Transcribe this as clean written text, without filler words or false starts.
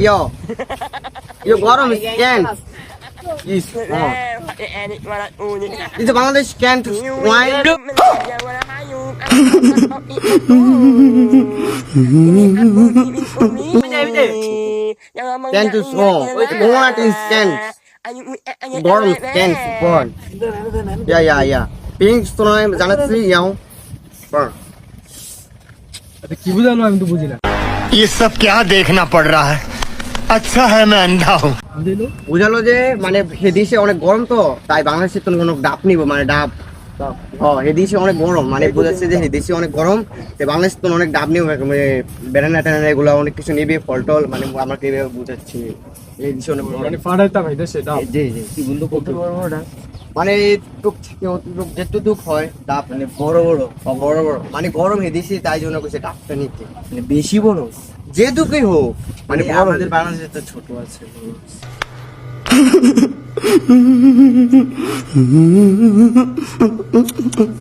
Yo gautam can is it's Bangladesh can to wine can to small what is can gautam can born yeah pink তো নয় জানাচ্ছি ইয়াও কি বুঝালো আমি তো বুঝি না ये सब क्या देखना पड़ रहा है अच्छा है मैं अंधा हूँ বুঝালো যে মানে হেদিসে অনেক গরম তো তাই বাংলাদেশের তো কোনো ডাব নিব মানে ডাব হেদিসে অনেক গরম মানে বোঝাচ্ছে যে হেদিসে অনেক গরম তো বাংলাদেশ তো অনেক ডাব নিব মানে বেড়ানা টেনানা এগুলো অনেক কিছু নিবে ফল টল মানে আমাকে এভাবে বুঝাচ্ছি হেদিসে অনেক মানে ফাড়াইতাম এটা সেটা জি কি বললো করতে পারবো ওটা মানে টুক থেকে যেটুক হয় ডাব মানে বড় বড় মানে গরম হেদিসে তাই জন্য কইছে ডাবটা নিতে মানে বেশি বড় যেটুকুই হোক মানে আমাদের বাংলাদেশে তো ছোট আছে